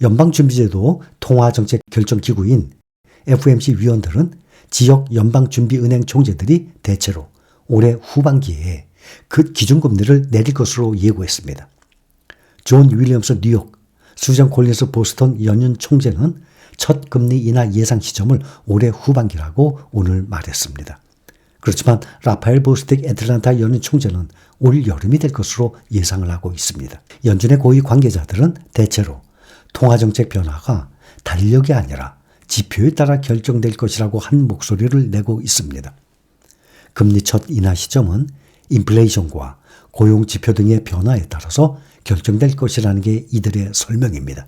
연방준비제도 통화정책결정기구인 FOMC 위원들은 지역 연방준비은행 총재들이 대체로 올해 후반기에 그 기준금리를 내릴 것으로 예고했습니다. 존 윌리엄스 뉴욕, 수전 콜린스 보스턴 연준 총재는 첫 금리 인하 예상 시점을 올해 후반기라고 오늘 말했습니다. 그렇지만 라파엘 보스틱 애틀란타 연준 총재는 올 여름이 될 것으로 예상을 하고 있습니다. 연준의 고위 관계자들은 대체로 통화정책 변화가 달력이 아니라 지표에 따라 결정될 것이라고 한 목소리를 내고 있습니다. 금리 첫 인하 시점은 인플레이션과 고용지표 등의 변화에 따라서 결정될 것이라는 게 이들의 설명입니다.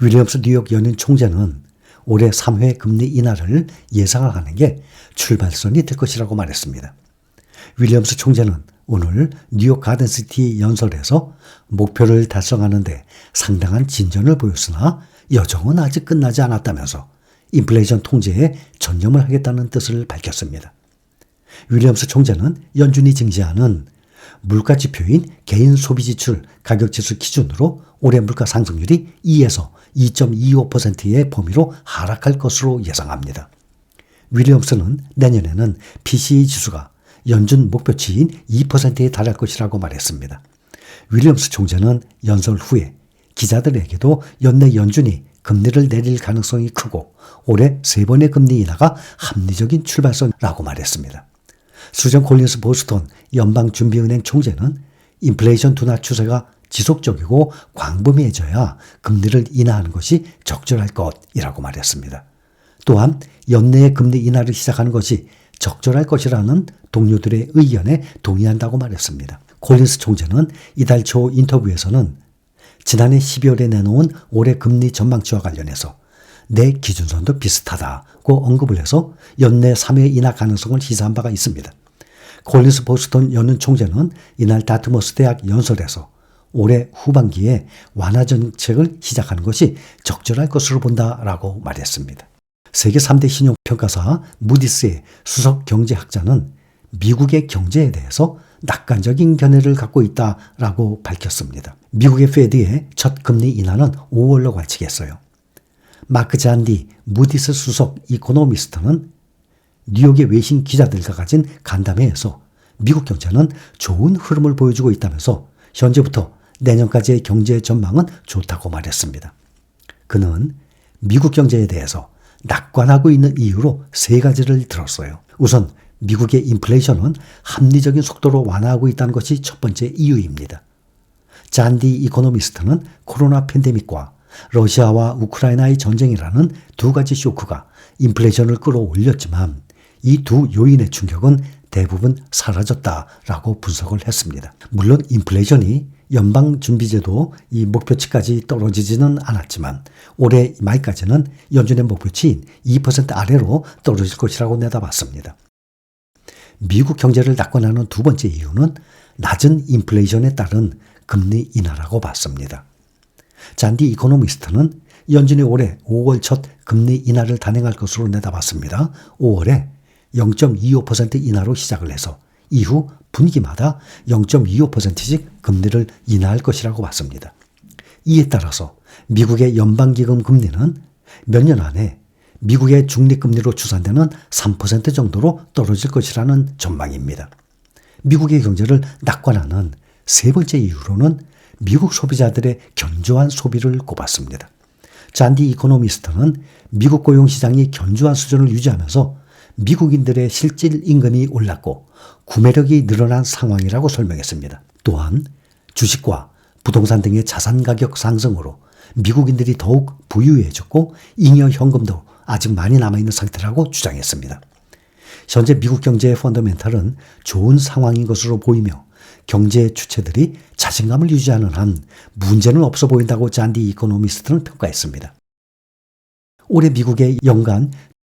윌리엄스 뉴욕 연준 총재는 올해 3회 금리 인하를 예상하는 게 출발선이 될 것이라고 말했습니다. 윌리엄스 총재는 오늘 뉴욕 가든시티 연설에서 목표를 달성하는 데 상당한 진전을 보였으나 여정은 아직 끝나지 않았다면서 인플레이션 통제에 전념을 하겠다는 뜻을 밝혔습니다. 윌리엄스 총재는 연준이 증시하는 물가지표인 개인소비지출 가격지수 기준으로 올해 물가 상승률이 2에서 2.25%의 범위로 하락할 것으로 예상합니다. 윌리엄스는 내년에는 PCE 지수가 연준 목표치인 2%에 달할 것이라고 말했습니다. 윌리엄스 총재는 연설 후에 기자들에게도 연내 연준이 금리를 내릴 가능성이 크고 올해 3번의 금리 인하가 합리적인 출발선이라고 말했습니다. 수전 콜린스 보스턴 연방준비은행 총재는 인플레이션 둔화 추세가 지속적이고 광범위해져야 금리를 인하하는 것이 적절할 것이라고 말했습니다. 또한 연내에 금리 인하를 시작하는 것이 적절할 것이라는 동료들의 의견에 동의한다고 말했습니다. 콜린스 총재는 이달 초 인터뷰에서는 지난해 12월에 내놓은 올해 금리 전망치와 관련해서 내 기준선도 비슷하다고 언급을 해서 연내 3회 인하 가능성을 시사한 바가 있습니다. 콜린스 보스턴 연준 총재는 이날 다트머스 대학 연설에서 올해 후반기에 완화 정책을 시작하는 것이 적절할 것으로 본다라고 말했습니다. 세계 3대 신용평가사 무디스의 수석 경제학자는 미국의 경제에 대해서 낙관적인 견해를 갖고 있다라고 밝혔습니다. 미국의 페드의 첫 금리 인하는 5월로 관측했어요. 마크 잔디 무디스 수석 이코노미스트는 뉴욕의 외신 기자들과 가진 간담회에서 미국 경제는 좋은 흐름을 보여주고 있다면서 현재부터 내년까지의 경제 전망은 좋다고 말했습니다. 그는 미국 경제에 대해서 낙관하고 있는 이유로 3가지를 들었어요. 우선 미국의 인플레이션은 합리적인 속도로 완화하고 있다는 것이 첫 번째 이유입니다. 잔디 이코노미스트는 코로나 팬데믹과 러시아와 우크라이나의 전쟁이라는 2가지 쇼크가 인플레이션을 끌어올렸지만 이 두 요인의 충격은 대부분 사라졌다라고 분석을 했습니다. 물론 인플레이션이 연방준비제도 이 목표치까지 떨어지지는 않았지만 올해 말까지는 연준의 목표치인 2% 아래로 떨어질 것이라고 내다봤습니다. 미국 경제를 낙관하는 두 번째 이유는 낮은 인플레이션에 따른 금리 인하라고 봤습니다. 잔디 이코노미스트는 연준이 올해 5월 첫 금리 인하를 단행할 것으로 내다봤습니다. 5월에 0.25% 인하로 시작을 해서 이후 분기마다 0.25%씩 금리를 인하할 것이라고 봤습니다. 이에 따라서 미국의 연방기금 금리는 몇 년 안에 미국의 중립금리로 추산되는 3% 정도로 떨어질 것이라는 전망입니다. 미국의 경제를 낙관하는 3번째 이유로는 미국 소비자들의 견조한 소비를 꼽았습니다. 잔디 이코노미스트는 미국 고용시장이 견조한 수준을 유지하면서 미국인들의 실질 임금이 올랐고 구매력이 늘어난 상황이라고 설명했습니다. 또한 주식과 부동산 등의 자산 가격 상승으로 미국인들이 더욱 부유해졌고 잉여 현금도 아직 많이 남아있는 상태라고 주장했습니다. 현재 미국 경제의 펀더멘탈은 좋은 상황인 것으로 보이며 경제 주체들이 자신감을 유지하는 한 문제는 없어 보인다고 잔디 이코노미스트는 평가했습니다. 올해 미국의 연간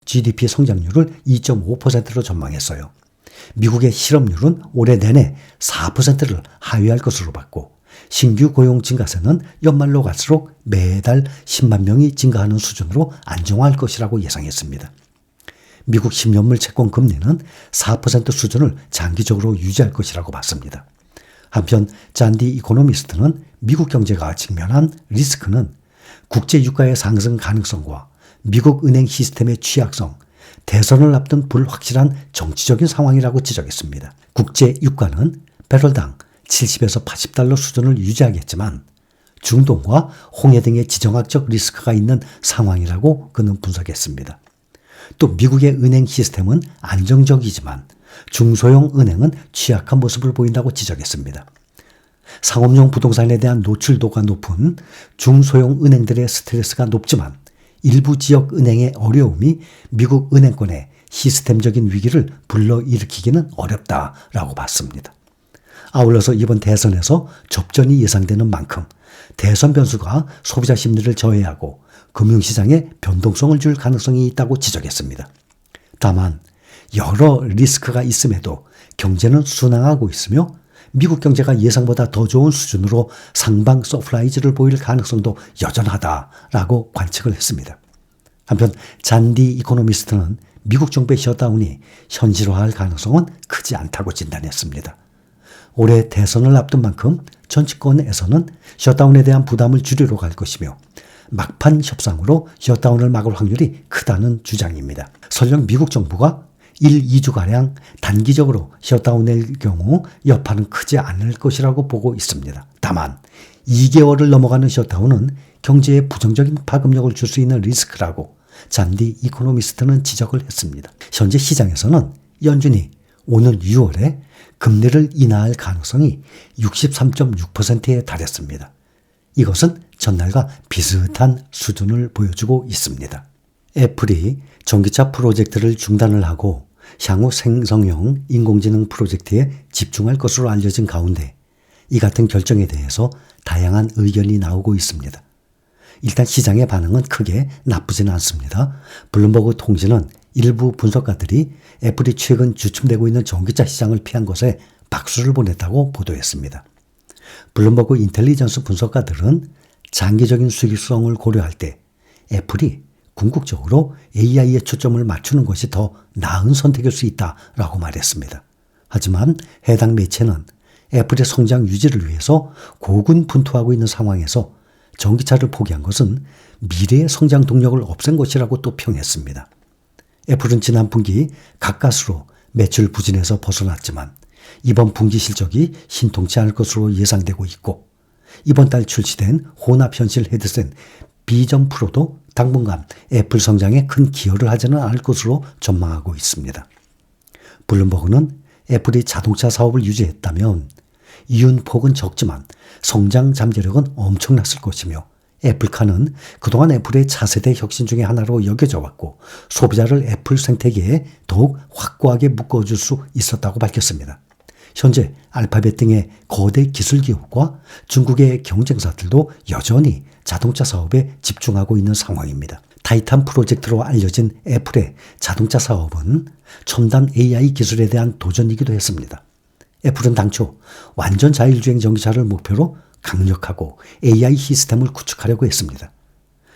GDP 성장률을 2.5%로 전망했어요. 미국의 실업률은 올해 내내 4%를 하회할 것으로 봤고 신규 고용 증가세는 연말로 갈수록 매달 10만 명이 증가하는 수준으로 안정화할 것이라고 예상했습니다. 미국 10년물 채권 금리는 4% 수준을 장기적으로 유지할 것이라고 봤습니다. 한편 잔디 이코노미스트는 미국 경제가 직면한 리스크는 국제 유가의 상승 가능성과 미국 은행 시스템의 취약성, 대선을 앞둔 불확실한 정치적인 상황이라고 지적했습니다. 국제 유가는 배럴당 70에서 80달러 수준을 유지하겠지만 중동과 홍해 등의 지정학적 리스크가 있는 상황이라고 그는 분석했습니다. 또 미국의 은행 시스템은 안정적이지만 중소형 은행은 취약한 모습을 보인다고 지적했습니다. 상업용 부동산에 대한 노출도가 높은 중소형 은행들의 스트레스가 높지만 일부 지역 은행의 어려움이 미국 은행권의 시스템적인 위기를 불러일으키기는 어렵다라고 봤습니다. 아울러서 이번 대선에서 접전이 예상되는 만큼 대선 변수가 소비자 심리를 저해하고 금융시장에 변동성을 줄 가능성이 있다고 지적했습니다. 다만 여러 리스크가 있음에도 경제는 순항하고 있으며 미국 경제가 예상보다 더 좋은 수준으로 상방 서프라이즈를 보일 가능성도 여전하다라고 관측을 했습니다. 한편 잔디 이코노미스트는 미국 정부의 셧다운이 현실화할 가능성은 크지 않다고 진단했습니다. 올해 대선을 앞둔 만큼 정치권에서는 셧다운에 대한 부담을 줄이러 갈 것이며 막판 협상으로 셧다운을 막을 확률이 크다는 주장입니다. 설령 미국 정부가 1, 2주가량 단기적으로 셧다운일 경우 여파는 크지 않을 것이라고 보고 있습니다. 다만 2개월을 넘어가는 셧다운은 경제에 부정적인 파급력을 줄 수 있는 리스크라고 잔디 이코노미스트는 지적을 했습니다. 현재 시장에서는 연준이 오늘 6월에 금리를 인하할 가능성이 63.6%에 달했습니다. 이것은 전날과 비슷한 수준을 보여주고 있습니다. 애플이 전기차 프로젝트를 중단을 하고 향후 생성형 인공지능 프로젝트에 집중할 것으로 알려진 가운데 이 같은 결정에 대해서 다양한 의견이 나오고 있습니다. 일단 시장의 반응은 크게 나쁘지는 않습니다. 블룸버그 통신은 일부 분석가들이 애플이 최근 주춤되고 있는 전기차 시장을 피한 것에 박수를 보냈다고 보도했습니다. 블룸버그 인텔리전스 분석가들은 장기적인 수익성을 고려할 때 애플이 궁극적으로 AI에 초점을 맞추는 것이 더 나은 선택일 수 있다라고 말했습니다. 하지만 해당 매체는 애플의 성장 유지를 위해서 고군분투하고 있는 상황에서 전기차를 포기한 것은 미래의 성장 동력을 없앤 것이라고 또 평했습니다. 애플은 지난 분기 가까스로 매출 부진에서 벗어났지만 이번 분기 실적이 신통치 않을 것으로 예상되고 있고 이번 달 출시된 혼합현실 헤드셋 비전 프로도 당분간 애플 성장에 큰 기여를 하지는 않을 것으로 전망하고 있습니다. 블룸버그는 애플이 자동차 사업을 유지했다면 이윤폭은 적지만 성장 잠재력은 엄청났을 것이며 애플카는 그동안 애플의 차세대 혁신 중의 하나로 여겨져 왔고 소비자를 애플 생태계에 더욱 확고하게 묶어줄 수 있었다고 밝혔습니다. 현재 알파벳 등의 거대 기술 기업과 중국의 경쟁사들도 여전히 자동차 사업에 집중하고 있는 상황입니다. 타이탄 프로젝트로 알려진 애플의 자동차 사업은 첨단 AI 기술에 대한 도전이기도 했습니다. 애플은 당초 완전 자율주행 전기차를 목표로 강력하고 AI 시스템을 구축하려고 했습니다.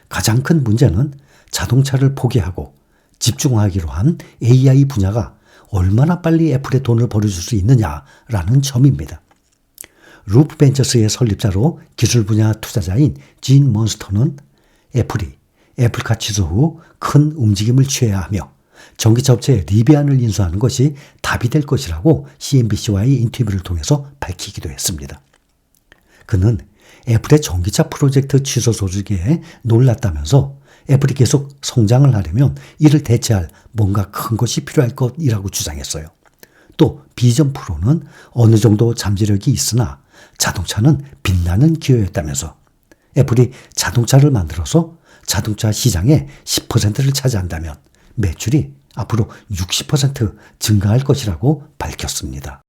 가장 큰 문제는 자동차를 포기하고 집중하기로 한 AI 분야가 얼마나 빨리 애플에 돈을 벌어줄 수 있느냐라는 점입니다. 루프 벤처스의 설립자로 기술 분야 투자자인 진 몬스터는 애플이 애플카 취소 후 큰 움직임을 취해야 하며 전기차 업체 리비안을 인수하는 것이 답이 될 것이라고 CNBC와의 인터뷰를 통해서 밝히기도 했습니다. 그는 애플의 전기차 프로젝트 취소 소식에 놀랐다면서 애플이 계속 성장을 하려면 이를 대체할 뭔가 큰 것이 필요할 것이라고 주장했어요. 또 비전 프로는 어느 정도 잠재력이 있으나 자동차는 빛나는 기회였다면서 애플이 자동차를 만들어서 자동차 시장의 10%를 차지한다면 매출이 앞으로 60% 증가할 것이라고 밝혔습니다.